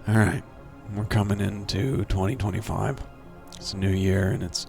Alright, we're coming into 2025. It's a new year and it's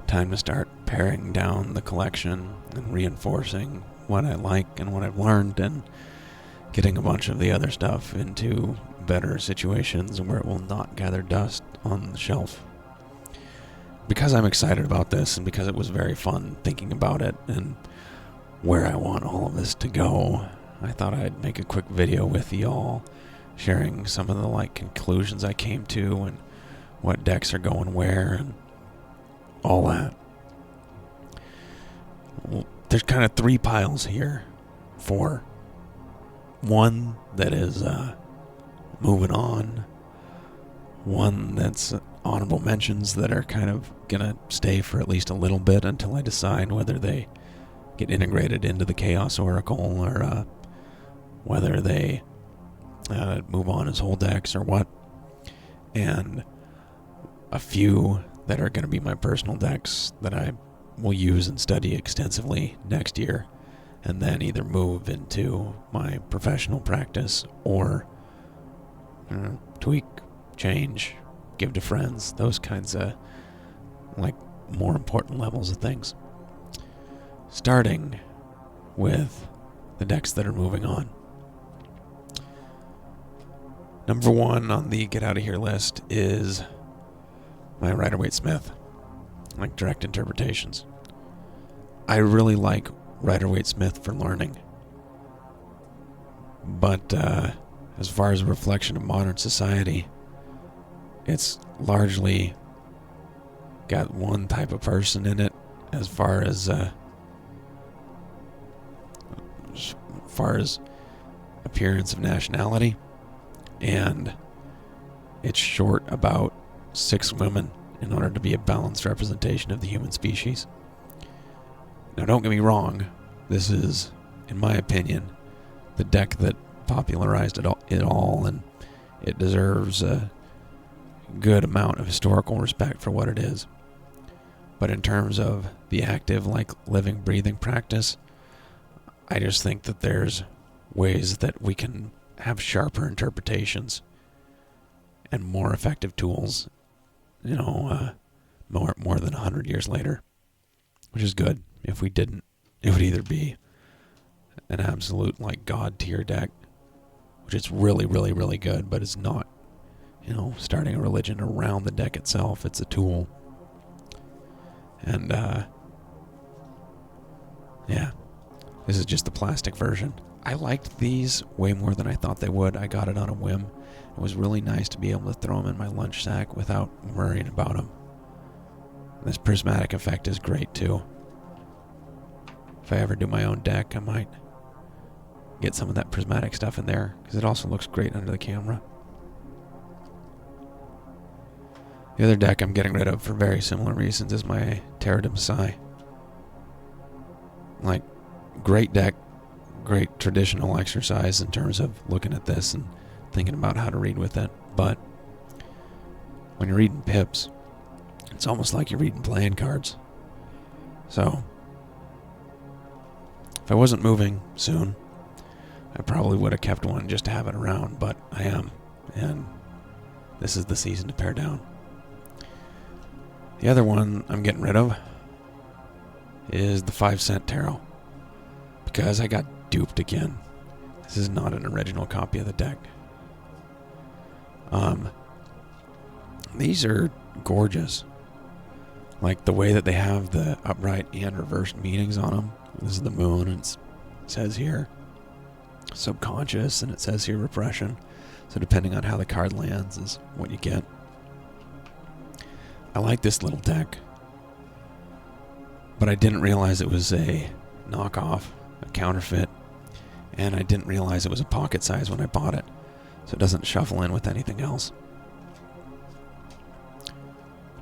time to start paring down the collection and reinforcing what I like and what I've learned and getting a bunch of the other stuff into better situations where it will not gather dust on the shelf. Because I'm excited about this and because it was very fun thinking about it and where I want all of this to go, I thought I'd make a quick video with y'all sharing some of the conclusions I came to and what decks are going where and all that. Well, there's kind of three piles here. Four. One that is moving on. One that's honorable mentions that are kind of gonna stay for at least a little bit until I decide whether they get integrated into the Chaos Oracle or whether they move on as whole decks or what. And a few that are going to be my personal decks that I will use and study extensively next year, and then either move into my professional practice or tweak, change, give to friends, those kinds of more important levels of things. Starting with the decks that are moving on. Number one on the get out of here list is my Rider-Waite Smith, direct interpretations. I really like Rider-Waite Smith for learning. But as far as a reflection of modern society, it's largely got one type of person in it as far as appearance of nationality. And it's short about 6 women in order to be a balanced representation of the human species. Now, don't get me wrong, this is, in my opinion, the deck that popularized it all, and it deserves a good amount of historical respect for what it is. But in terms of the active, living, breathing practice, I just think that there's ways that we can have sharper interpretations and more effective tools, more than 100 years later, which is good. If we didn't, it would either be an absolute god tier deck, which is really, really, really good, but it's not, starting a religion around the deck itself. It's a tool. And, this is just the plastic version. I liked these way more than I thought they would. I got it on a whim. It was really nice to be able to throw them in my lunch sack without worrying about them. This prismatic effect is great too. If I ever do my own deck, I might get some of that prismatic stuff in there, because it also looks great under the camera. The other deck I'm getting rid of for very similar reasons is my Tarot de Marseille. Great deck, great traditional exercise in terms of looking at this and thinking about how to read with it. But when you're reading pips, it's almost like you're reading playing cards. So, if I wasn't moving soon, I probably would have kept one just to have it around, but I am, and this is the season to pare down. The other one I'm getting rid of is the 5-cent tarot, because I got duped again. This is not an original copy of the deck. These are gorgeous. The way that they have the upright and reversed meanings on them. This is the moon, and it says here subconscious, and it says here repression. So depending on how the card lands is what you get. I like this little deck, but I didn't realize it was a knockoff, a counterfeit, and I didn't realize it was a pocket size when I bought it, so it doesn't shuffle in with anything else.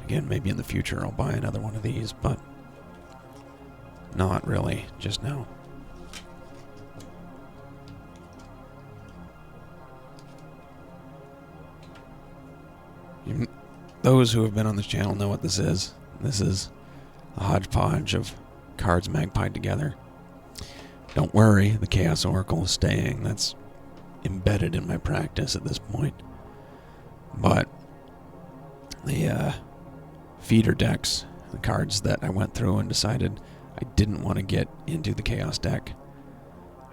Again, maybe in the future I'll buy another one of these, but not really just now. Those who have been on this channel know what this is. This is a hodgepodge of cards magpied together. Don't worry, the Chaos Oracle is staying. That's embedded in my practice at this point. But the feeder decks, the cards that I went through and decided I didn't want to get into the Chaos deck,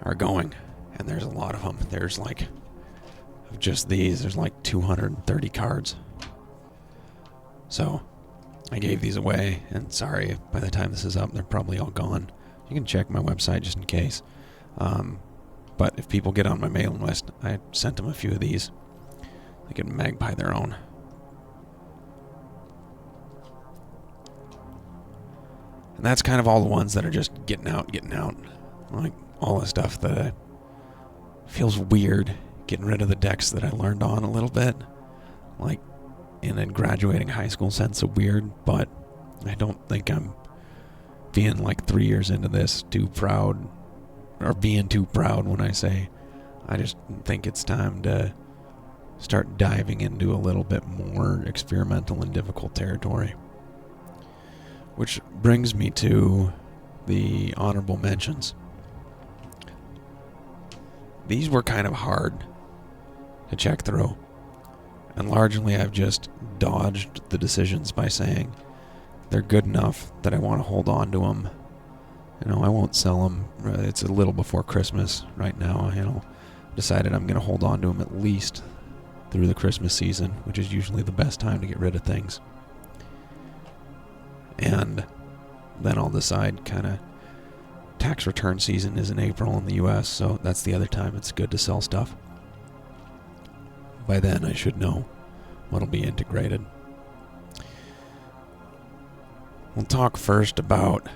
are going. And there's a lot of them. There's like, of just these, there's like 230 cards. So I gave these away, and sorry, by the time this is up, they're probably all gone. You can check my website just in case. But if people get on my mailing list, I sent them a few of these. They can magpie their own. And that's kind of all the ones that are just getting out. Like all the stuff that feels weird, getting rid of the decks that I learned on a little bit. Like in a graduating high school sense of weird, but I don't think I'm being like 3 years into this too proud, or being too proud when I say I just think it's time to start diving into a little bit more experimental and difficult territory. Which brings me to the honorable mentions. These were kind of hard to check through, and largely I've just dodged the decisions by saying they're good enough that I want to hold on to them. I won't sell them. It's a little before Christmas right now. Decided I'm going to hold on to them at least through the Christmas season, which is usually the best time to get rid of things. And then I'll decide kind of tax return season is in April in the US, so that's the other time it's good to sell stuff. By then I should know what'll be integrated. We'll talk first about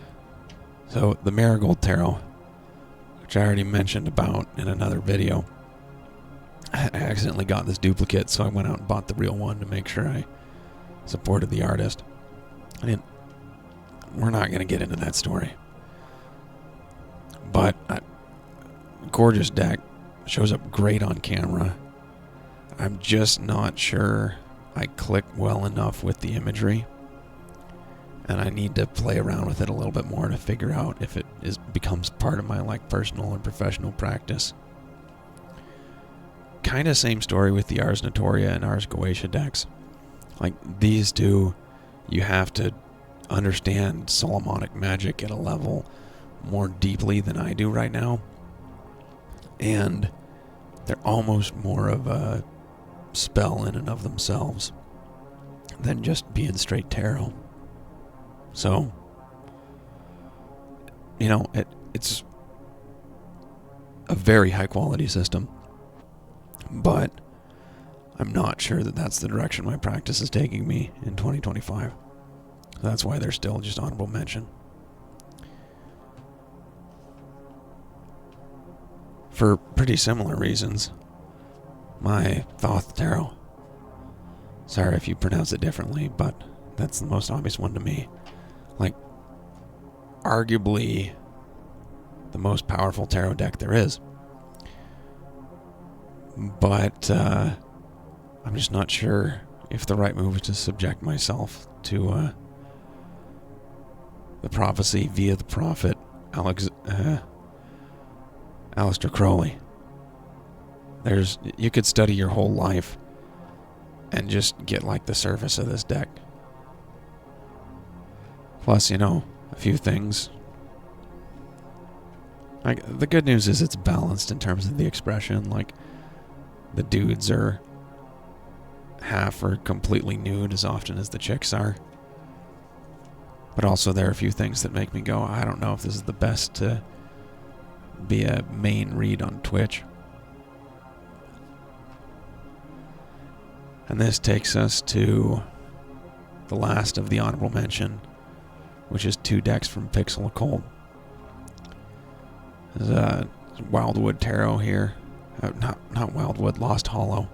the Marigold Tarot, which I already mentioned about in another video. I accidentally got this duplicate, so I went out and bought the real one to make sure I supported the artist. We're not going to get into that story. But gorgeous deck, shows up great on camera. I'm just not sure I click well enough with the imagery, and I need to play around with it a little bit more to figure out if it becomes part of my personal and professional practice. Kind of same story with the Ars Notoria and Ars Goetia decks. These two, you have to understand Solomonic magic at a level more deeply than I do right now, and they're almost more of a spell in and of themselves than just being straight tarot. So, it's a very high quality system, but I'm not sure that that's the direction my practice is taking me in 2025. That's why they're still just honorable mention. For pretty similar reasons, my Thoth Tarot. Sorry if you pronounce it differently, but that's the most obvious one to me. Arguably the most powerful tarot deck there is. But I'm just not sure if the right move is to subject myself to the prophecy via the prophet Aleister Crowley. You could study your whole life and just get the surface of this deck. Plus, a few things. The good news is it's balanced in terms of the expression. The dudes are half or completely nude as often as the chicks are. But also there are a few things that make me go, I don't know if this is the best to be a main read on Twitch. And this takes us to the last of the honorable mention, which is 2 decks from Pixel Occult. There's a Wildwood Tarot here. Not Wildwood, Lost Hollow.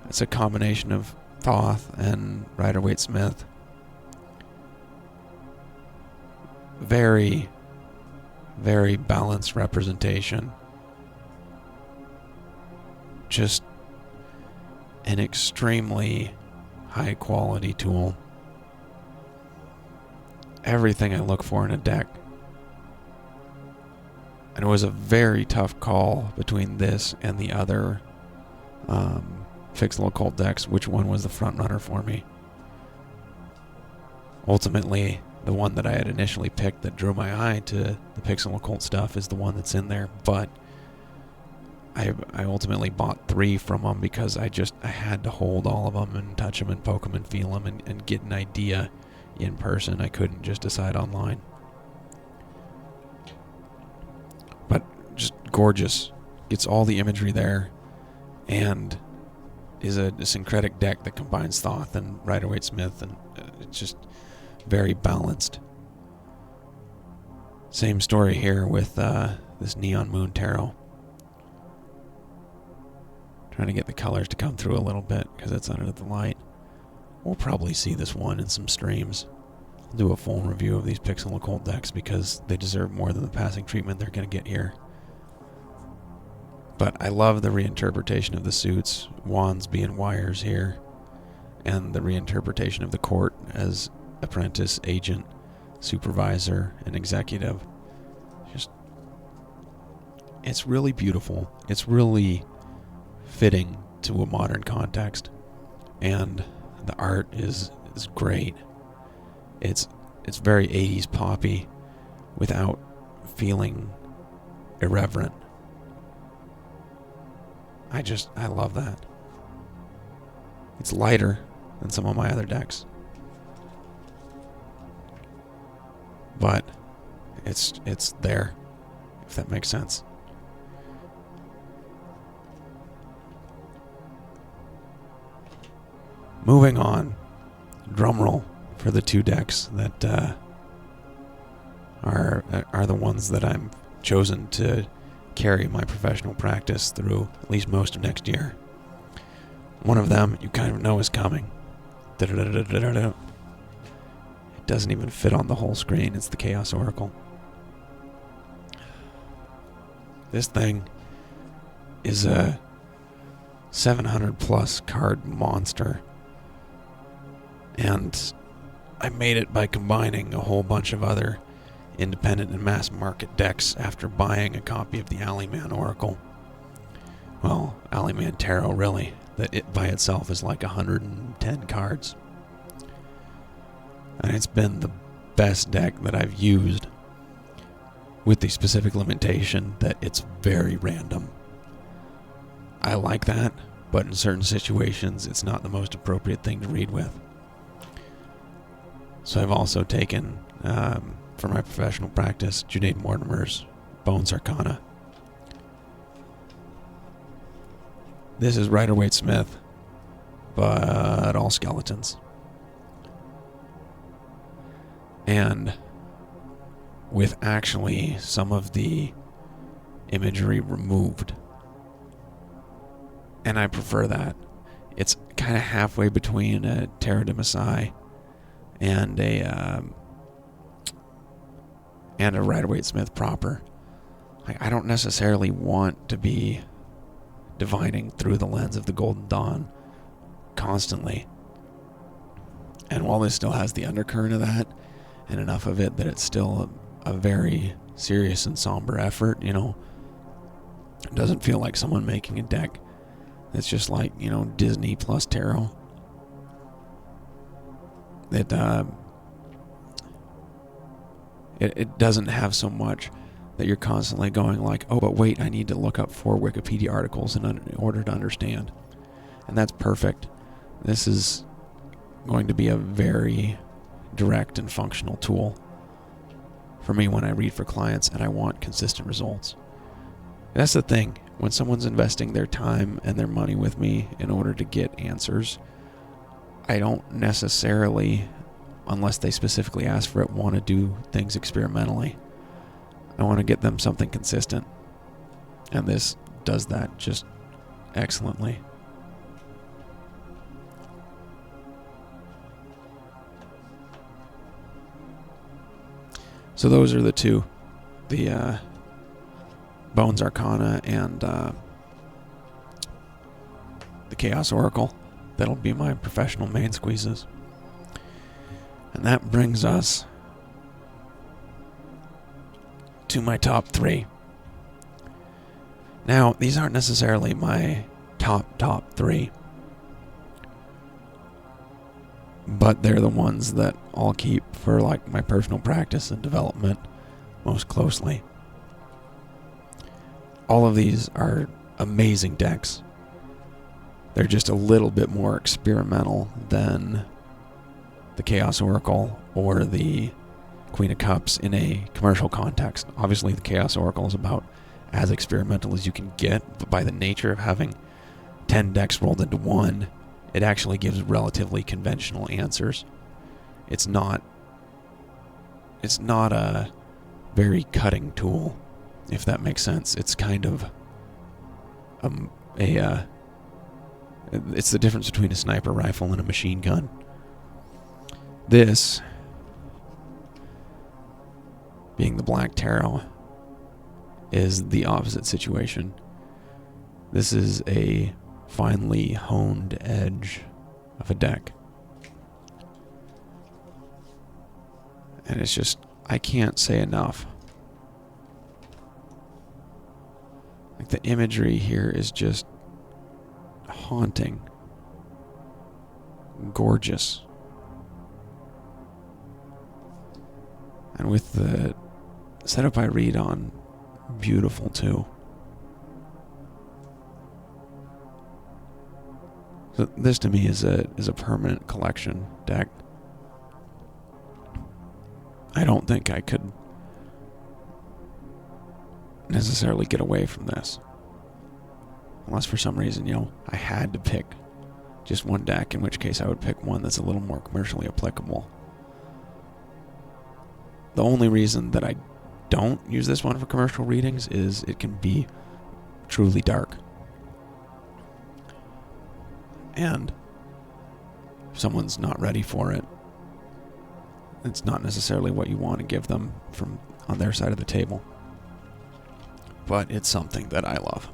It's a combination of Thoth and Rider-Waite Smith. Very, very balanced representation. Just an extremely high quality tool. Everything I look for in a deck. And it was a very tough call between this and the other Pixel Occult decks, which one was the front runner for me. Ultimately, the one that I had initially picked that drew my eye to the Pixel Occult stuff is the one that's in there, but I ultimately bought 3 from them because I had to hold all of them and touch them and poke them and feel them and get an idea in person. I couldn't just decide online. But just gorgeous. Gets all the imagery there and is a syncretic deck that combines Thoth and Rider-Waite Smith, and it's just very balanced. Same story here with this Neon Moon Tarot. Trying to get the colors to come through a little bit because it's under the light. We'll probably see this one in some streams. I'll do a full review of these Pixel Occult decks because they deserve more than the passing treatment they're going to get here. But I love the reinterpretation of the suits, wands being wires here, and the reinterpretation of the court as apprentice, agent, supervisor, and executive. It's really beautiful. It's really fitting to a modern context, and the art is great. It's very 80s poppy without feeling irreverent. I love that. It's lighter than some of my other decks, but it's there, if that makes sense. Moving on, drumroll for the 2 decks that are the ones that I'm chosen to carry my professional practice through at least most of next year. One of them you kind of know is coming. It doesn't even fit on the whole screen. It's the Chaos Oracle. This thing is a 700 plus card monster. And I made it by combining a whole bunch of other independent and mass market decks after buying a copy of the Alleyman Oracle. Well, Alleyman Tarot, really. That it by itself is like 110 cards. And it's been the best deck that I've used, with the specific limitation that it's very random. I like that, but in certain situations it's not the most appropriate thing to read with. So I've also taken, for my professional practice, Junaid Mortimer's Bones Arcana. This is Rider-Waite Smith, but all skeletons. And with actually some of the imagery removed. And I prefer that. It's kind of halfway between a Tarot de Marseille and a Rider-Waite Smith proper. I don't necessarily want to be divining through the lens of the Golden Dawn constantly. And while this still has the undercurrent of that, and enough of it that it's still a very serious and somber effort, you know, it doesn't feel like someone making a deck that's just like, you know, Disney plus tarot. It doesn't have so much that you're constantly going like, oh, but wait, I need to look up 4 Wikipedia articles in order to understand. And that's perfect. This is going to be a very direct and functional tool for me when I read for clients and I want consistent results. That's the thing. When someone's investing their time and their money with me in order to get answers, I don't necessarily, unless they specifically ask for it, want to do things experimentally. I want to get them something consistent. And this does that just excellently. So those are the 2. The Bones Arcana and the Chaos Oracle. That'll be my professional main squeezes. And that brings us to my top 3. Now, these aren't necessarily my top 3. but they're the ones that I'll keep for like my personal practice and development most closely. All of these are amazing decks. They're just a little bit more experimental than the Chaos Oracle or the Queen of Cups in a commercial context. Obviously, the Chaos Oracle is about as experimental as you can get, but by the nature of having 10 decks rolled into one, it actually gives relatively conventional answers. It's not a very cutting tool, if that makes sense. It's kind of it's the difference between a sniper rifle and a machine gun. This, being the Black Tarot, is the opposite situation. This is a finely honed edge of a deck. And it's just, I can't say enough. Like, the imagery here is just haunting, gorgeous. And with the setup I read on, beautiful too. So this to me is a permanent collection deck. I don't think I could necessarily get away from this. Unless for some reason, I had to pick just one deck, in which case I would pick one that's a little more commercially applicable. The only reason that I don't use this one for commercial readings is it can be truly dark. And if someone's not ready for it, it's not necessarily what you want to give them from on their side of the table. But it's something that I love.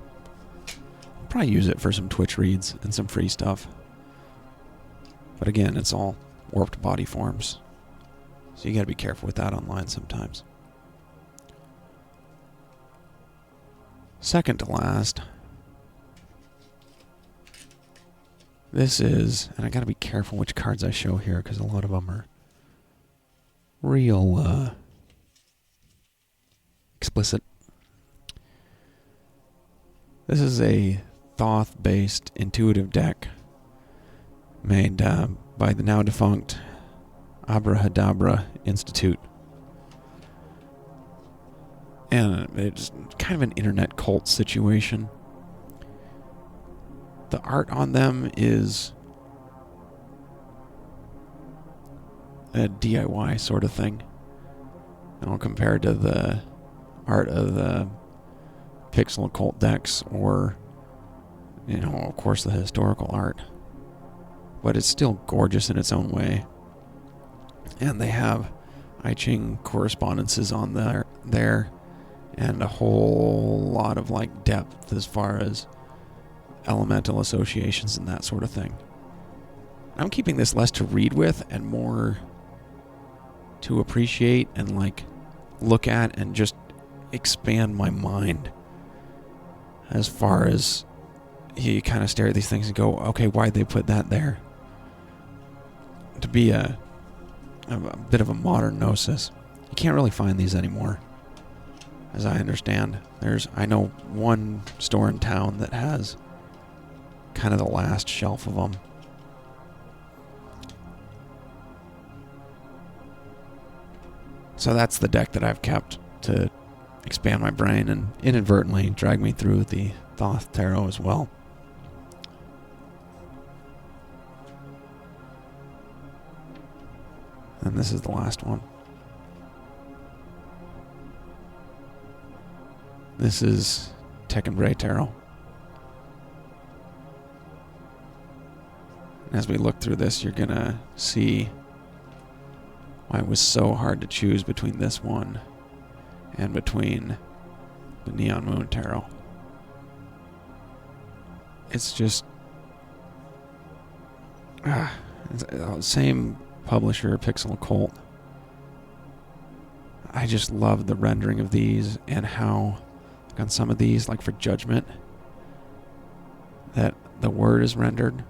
I'll probably use it for some Twitch reads and some free stuff. But again, it's all warped body forms. So you gotta be careful with that online sometimes. Second to last. This is, and I gotta be careful which cards I show here because a lot of them are real explicit. This is a Thoth-based intuitive deck made by the now defunct Abrahadabra Institute. And it's kind of an internet cult situation. The art on them is a DIY sort of thing. Compared to the art of the pixel occult decks or, of course, the historical art. But it's still gorgeous in its own way. And they have I Ching correspondences on there and a whole lot of depth as far as elemental associations and that sort of thing. I'm keeping this less to read with and more to appreciate and look at and just expand my mind, as far as you kind of stare at these things and go, okay, why'd they put that there? To be a bit of a modern gnosis. You can't really find these anymore, as I understand. I know one store in town that has kind of the last shelf of them. So that's the deck that I've kept to expand my brain and inadvertently drag me through the Thoth Tarot as well. And this is the last one. This is Tekken Tarot. As we look through this, you're gonna see why it was so hard to choose between this one and between the Neon Moon Tarot. It's just it's the same publisher, Pixel Occult. I just love the rendering of these and how on some of these, for Judgment, that the word is rendered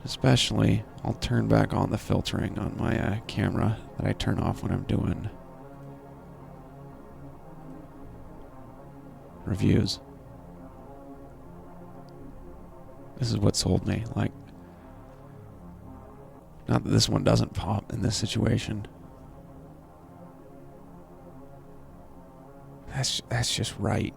Especially, I'll turn back on the filtering on my camera that I turn off when I'm doing reviews. This is what sold me. Like, not that this one doesn't pop in this situation. That's just right.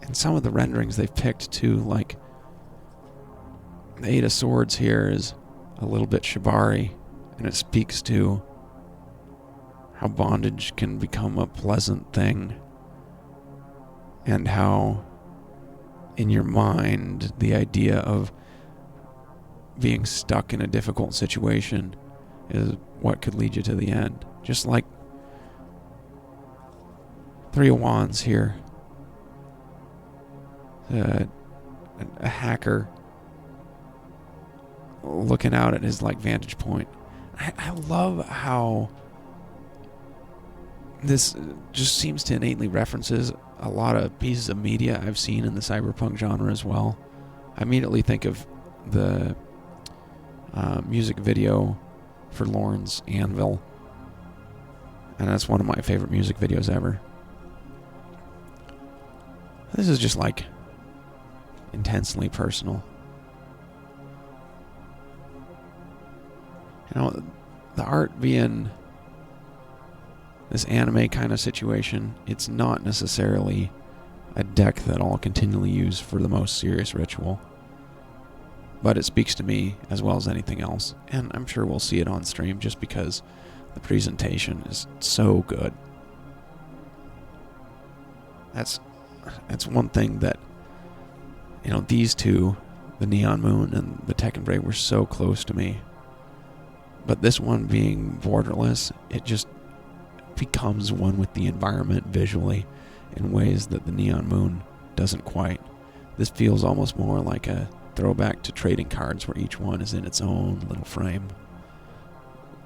And some of the renderings they've picked too, like the Eight of Swords here is a little bit shibari, and it speaks to how bondage can become a pleasant thing, and how in your mind the idea of being stuck in a difficult situation is what could lead you to the end. Just like Three of Wands here. A hacker looking out at his like vantage point. I love how this just seems to innately references a lot of pieces of media I've seen in the cyberpunk genre as well. I immediately think of the music video for Lorne's Anvil, and that's one of my favorite music videos ever. This is just like intensely personal. You know, the art being this anime kind of situation, it's not necessarily a deck that I'll continually use for the most serious ritual. But it speaks to me as well as anything else, and I'm sure we'll see it on stream just because the presentation is so good. That's one thing that, you know, these two, the Neon Moon and the Tekken Braid, were so close to me. But this one being borderless, it just becomes one with the environment visually in ways that the Neon Moon doesn't quite. This feels almost more like a throwback to trading cards where each one is in its own little frame.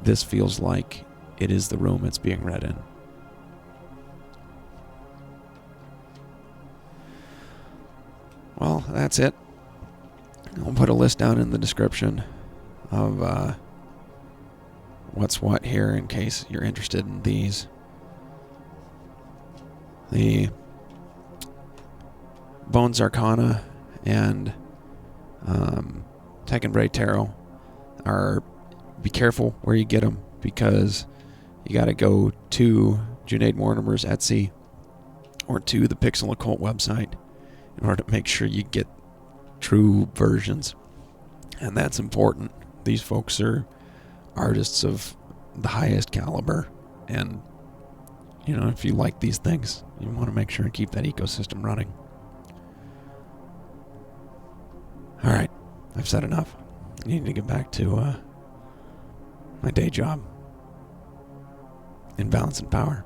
This feels like it is the room it's being read in. Well, that's it. I'll put a list down in the description of what's what here in case you're interested in these. The Bones Arcana and Tekken Braid Tarot are, be careful where you get them, because you got to go to Junaid Mortimer's Etsy or to the Pixel Occult website in order to make sure you get true versions. And that's important. These folks are artists of the highest caliber, and you know, if you like these things, you want to make sure and keep that ecosystem running. Alright, I've said enough. I need to get back to my day job in Balance and Power.